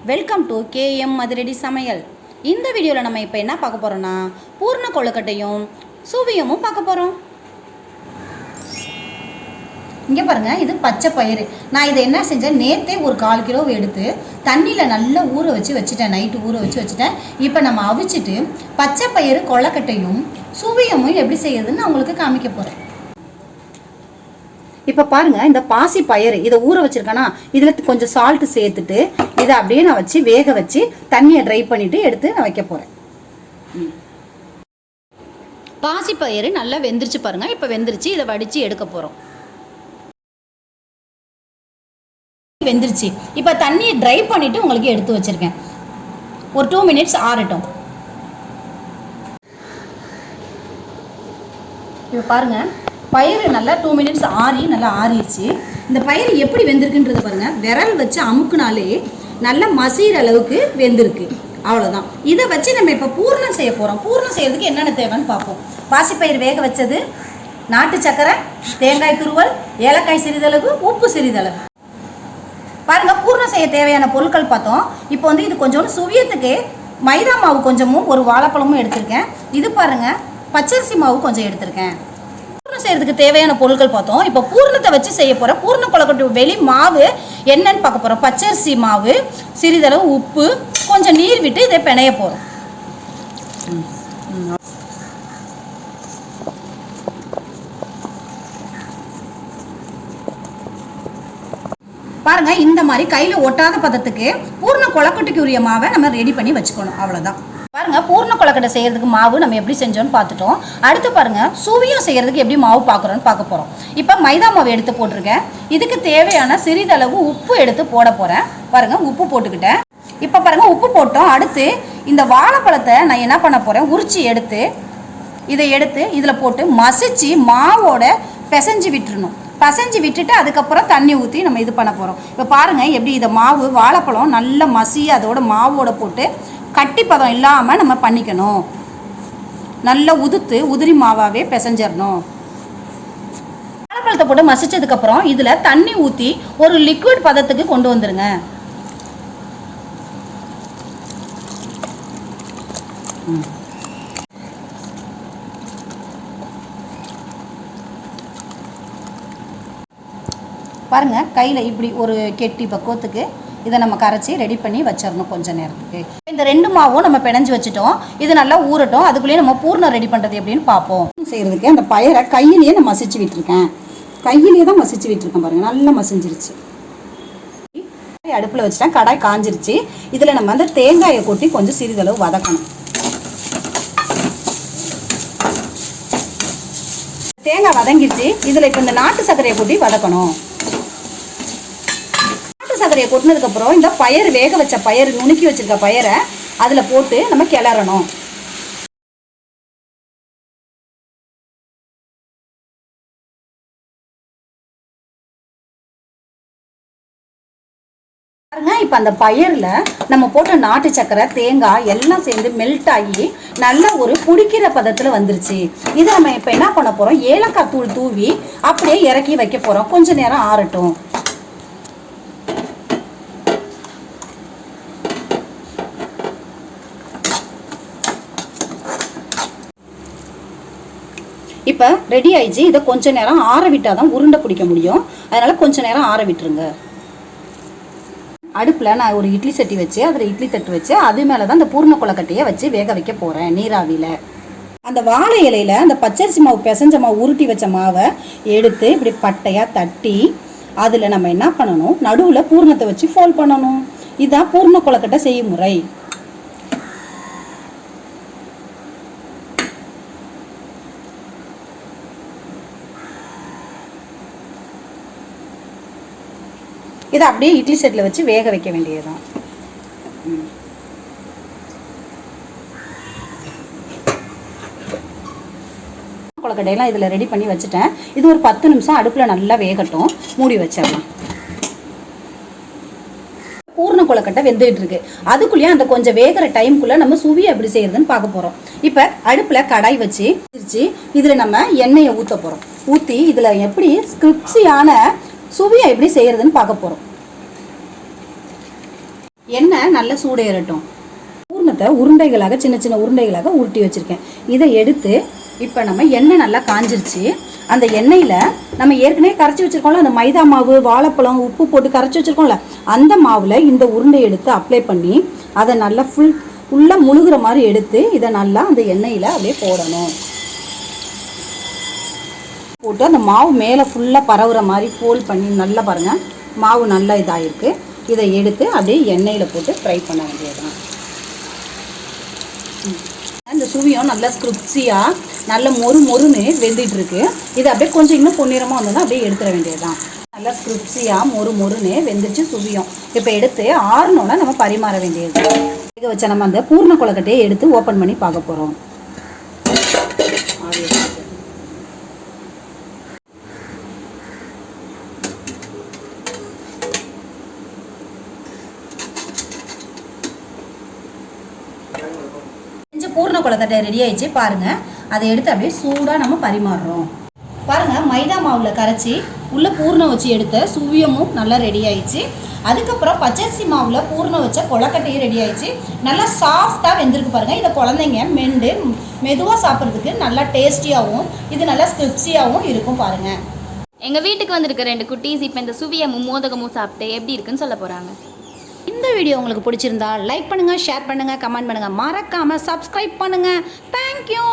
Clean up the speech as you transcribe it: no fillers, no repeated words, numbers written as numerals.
Welcome to KM மதுரடி சமையல். இந்த வீடியோவில் நம்ம இப்போ என்ன பார்க்க போகிறோன்னா பூர்ண கொழுக்கட்டையும் சுவியமும் பார்க்க போகிறோம். இங்கே பாருங்கள், இது பச்சை பயிறு. நான் இதை என்ன செஞ்சேன், நேற்றே ஒரு 1/4 கிலோ எடுத்து தண்ணியில் நல்லா ஊற வச்சுட்டேன். நைட்டு ஊற வச்சுட்டேன். இப்போ நம்ம அவிச்சிட்டு பச்சை பயிறு கொழுக்கட்டையும் சுவியமும் எப்படி செய்யுதுன்னு நான் உங்களுக்கு காமிக்க போகிறேன். இப்போ பாருங்கள், இந்த பாசி பயிறு இதை ஊற வச்சுருக்கேன்னா இதில் கொஞ்சம் சால்ட்டு சேர்த்துட்டு இதை அப்படியே நான் வச்சு வேக வச்சு தண்ணியை ட்ரை பண்ணிவிட்டு எடுத்து நான் வைக்க போகிறேன். பாசி பயிறு நல்லா வெந்துருச்சு பாருங்கள். இப்போ வெந்துருச்சு, இதை வடித்து எடுக்க போகிறோம். வெந்துருச்சு. இப்போ தண்ணியை ட்ரை பண்ணிவிட்டு உங்களுக்கு எடுத்து வச்சுருக்கேன். ஒரு 2 மினிட்ஸ் ஆறட்டும். இப்போ பாருங்கள், பயிறு நல்லா 2 மினிட்ஸ் நல்லா ஆறிடுச்சு. இந்த பயிறு எப்படி வெந்திருக்குன்றது பாருங்கள். விரல் வச்சு அமுக்குனாலே நல்லா மசிகிற அளவுக்கு வெந்திருக்கு. அவ்வளோதான். இதை வச்சு நம்ம இப்போ பூர்ணம் செய்ய போகிறோம். பூர்ணம் செய்யறதுக்கு என்னென்ன தேவைன்னு பார்ப்போம். பாசிப்பயிறு வேக வச்சது, நாட்டு சக்கரை, தேங்காய் துருவல், ஏலக்காய் சிறிதளவு, உப்பு சிறிதளவு. பாருங்கள், பூர்ணம் செய்ய தேவையான பொருட்கள் பார்த்தோம். இப்போ வந்து இது கொஞ்சோண்டு சுவியத்துக்கு மைதா மாவு கொஞ்சமும் ஒரு வாழைப்பழமும் எடுத்திருக்கேன். இது பாருங்கள், பச்சரிசி மாவு கொஞ்சம் எடுத்திருக்கேன். பூர்ணம் செய்யறதுக்கு தேவையான பொருட்கள் பார்த்தோம். இப்போ பூர்ணத்தை வச்சு செய்ய போகிறோம். பூர்ண கொழுக்கட்டை வெளி மாவு என்னன்னு பார்க்க போகிறோம். பச்சரிசி மாவு, சிறிதளவு உப்பு, கொஞ்சம் நீர் விட்டு இதை பிணைய போகிறோம். பாருங்க, இந்த மாதிரி கையில் ஒட்டாத பதத்துக்கு பூர்ண கொழுக்கட்டைக்கு உரிய மாவை நம்ம ரெடி பண்ணி வச்சுக்கணும். அவ்வளோதான். பாருங்க, பூர்ண கொழுக்கட்டை செய்யறதுக்கு மாவு நம்ம எப்படி செஞ்சோன்னு பார்த்துட்டோம். அடுத்து பாருங்க, சுவியம் செய்யறதுக்கு எப்படி மாவு பார்க்குறோன்னு பார்க்க போகிறோம். இப்போ மைதா மாவு எடுத்து போட்டிருக்கேன். இதுக்கு தேவையான சிறிதளவு உப்பு எடுத்து போட போகிறேன். பாருங்க, உப்பு போட்டுக்கிட்டேன். இப்போ பாருங்க, உப்பு போட்டோம். அடுத்து இந்த வாழைப்பழத்தை நான் என்ன பண்ண போகிறேன், உரிச்சி எடுத்து இதை எடுத்து இதில் போட்டு மசிச்சு மாவோட பிசைஞ்சு விட்டுறணும். பசைஞ்சு விட்டுட்டு அதுக்கப்புறம் தண்ணி ஊற்றி நம்ம இது பண்ண போகிறோம். இப்போ பாருங்கள், எப்படி இதை மாவு வாழைப்பழம் நல்ல மசி அதோட மாவோட போட்டு கட்டி பதம் இல்லாமல் நம்ம பண்ணிக்கணும். நல்லா உதிரி மாவாகவே பிசைஞ்சிடணும். வாழைப்பழத்தை போட்டு மசிச்சதுக்கப்புறம் இதில் தண்ணி ஊற்றி ஒரு லிக்விட் பதத்துக்கு கொண்டு வந்துடுங்க. பாருங்கள், கையில் இப்படி ஒரு கெட்டி பக்குவத்துக்கு இதை நம்ம கரைச்சி ரெடி பண்ணி வச்சிடணும் கொஞ்சம் நேரத்துக்கு. இந்த 2 மாவும் நம்ம பிணைஞ்சு வச்சுட்டோம். இது நல்லா ஊறட்டும். அதுக்குள்ளேயே நம்ம பூர்ணம் ரெடி பண்ணுறது எப்படின்னு பார்ப்போம். செய்கிறதுக்கு அந்த பயிரை கையிலேயே நான் மசிச்சு விட்டுருக்கேன். கையிலேயே தான் மசிச்சு விட்டுருக்கேன். பாருங்கள், நல்லா மசிஞ்சிருச்சு. அடுப்பில் வச்சுட்டேன். கடாய் காஞ்சிருச்சு. இதில் நம்ம அந்த தேங்காயை கொட்டி கொஞ்சம் சிறிதளவு வதக்கணும். தேங்காய் வதங்கிடுச்சு. இதில் இப்போ இந்த நாட்டு சர்க்கரையை கொட்டி வதக்கணும். சர்க்கரையை கொட்டினதுக்கப்புறம் இந்த பயிர் வேக வச்ச பயிர் நுணுக்கி வச்சிருக்க பயிரை அதில் போட்டு நம்ம கிளறணும். பாருங்க, இப்போ அந்த பயிரில் நம்ம போட்ட நாட்டு சர்க்கரை தேங்காய் எல்லாம் சேர்ந்து மெல்ட் ஆகி நல்ல ஒரு புடிக்கிற பதத்தில் வந்துருச்சு. இதை நம்ம இப்போ என்ன பண்ண போகிறோம், ஏலக்காய் தூள் தூவி அப்படியே இறக்கி வைக்க போகிறோம். கொஞ்ச நேரம் ஆறட்டும். இப்போ ரெடி ஆயிடுச்சு. இதை கொஞ்ச நேரம் ஆற விட்டால் தான் உருண்டை பிடிக்க முடியும். அதனால் கொஞ்ச நேரம் ஆற விட்டுருங்க. அடுப்பில் நான் ஒரு இட்லி சட்டி வச்சு அதில் இட்லி தட்டு வச்சு அது மேலே தான் இந்த பூர்ண கொழுக்கட்டையை வச்சு வேக வைக்க போகிறேன் நீராவியில். அந்த வாழை இலையில் அந்த பச்சரிசி மாவு பிசைஞ்ச மாவு உருட்டி வச்ச மாவை எடுத்து இப்படி பட்டையாக தட்டி அதில் நம்ம என்ன பண்ணணும், நடுவில் பூர்ணத்தை வச்சு ஃபோல்ட் பண்ணணும். இதுதான் பூர்ண கொழுக்கட்டை செய்யும் முறை. இதை அப்படியே இட்லி செட்டில் வச்சு வேக வைக்க வேண்டியதுதான். கொழுக்கட்டையெல்லாம் இதில் ரெடி பண்ணி வச்சுட்டேன். இது ஒரு 10 நிமிஷம் அடுப்பில் நல்லா வேகட்டும். மூடி வச்சிடலாம். பூர்ண கொழுக்கட்டை வெந்துகிட்டு இருக்கு. அதுக்குள்ளேயே அந்த கொஞ்சம் வேகிற டைமுக்குள்ளே நம்ம சுவியை எப்படி செய்யறதுன்னு பார்க்க போகிறோம். இப்போ அடுப்பில் கடாய் வச்சு இதில் நம்ம எண்ணெயை ஊற்ற போகிறோம். ஊற்றி இதில் எப்படி கிரிப்ஸியான சுவியை எப்படி செய்யறதுன்னு பார்க்க போகிறோம். எண்ணெய் நல்லா சூடேறட்டும். பூர்ணத்தை உருண்டைகளாக சின்ன சின்ன உருண்டைகளாக உருட்டி வச்சுருக்கேன். இதை எடுத்து இப்போ நம்ம எண்ணெய் நல்லா காஞ்சிருச்சு. அந்த எண்ணெயில் நம்ம ஏற்கனவே கரைச்சி வச்சுருக்கோம்ல, அந்த மைதா மாவு, வாழைப்பழம், உப்பு போட்டு கரைச்சி வச்சுருக்கோம்ல, அந்த மாவில் இந்த உருண்டை எடுத்து அப்ளை பண்ணி அதை நல்லா ஃபுல்லாக முழுகிற மாதிரி எடுத்து இதை நல்லா அந்த எண்ணெயில் அப்படியே போடணும். போட்டு அந்த மாவு மேலே ஃபுல்லாக பரவுற மாதிரி ஃபோல்ட் பண்ணி நல்லா பாருங்கள், மாவு நல்லா இதாகிருக்கு. இதை எடுத்து அப்படியே எண்ணெயில் போட்டு ஃப்ரை பண்ண வேண்டியதுதான். இந்த சுவியம் நல்லா ஸ்கிரிப்ஸியாக நல்ல மொறுன்னு வெந்துட்டுருக்கு. இது அப்படியே கொஞ்சம் இன்னும் பொன்னிறமாக வந்ததுன்னா அப்படியே எடுத்துட வேண்டியதுதான். நல்லா ஸ்கிரிப்ஸியாக மொறுன்னு வெந்துச்சு சுவியம். இப்போ எடுத்து ஆறுனோன்னா நம்ம பரிமாற வேண்டியது. இதை வச்சா நம்ம அந்த பூர்ண கொழுக்கட்டையை எடுத்து ஓப்பன் பண்ணி பார்க்க போகிறோம். பூர்ண கொழுக்கட்டை ரெடி ஆயிடுச்சு பாருங்கள். அதை எடுத்து அப்படியே சூடாக நம்ம பரிமாறுறோம். பாருங்கள், மைதா மாவில் கரைச்சி உள்ளே பூர்ணம் வச்சு எடுத்த சுவியமும் நல்லா ரெடி ஆயிடுச்சு. அதுக்கப்புறம் பச்சரிசி மாவில் பூர்ணம் வச்ச கொழுக்கட்டையும் ரெடி ஆயிடுச்சு. நல்லா சாஃப்டாக வெந்திருக்கு பாருங்கள். இதை குழந்தைங்க மெண்டு மெதுவாக சாப்பிட்றதுக்கு நல்லா டேஸ்டியாகவும் இது நல்லா ஸ்கிரிப்ஸியாகவும் இருக்கும் பாருங்கள். எங்கள் வீட்டுக்கு வந்திருக்க 2 குட்டீஸ் இப்போ இந்த சுவியமும் மோதகமும் சாப்பிட்டு எப்படி இருக்குன்னு சொல்ல போகிறாங்க. இந்த வீடியோ உங்களுக்கு பிடிச்சிருந்தா லைக் பண்ணுங்கள், ஷேர் பண்ணுங்கள், கமெண்ட் பண்ணுங்கள், மறக்காமல் சப்ஸ்கிரைப் பண்ணுங்கள். தேங்க்யூ.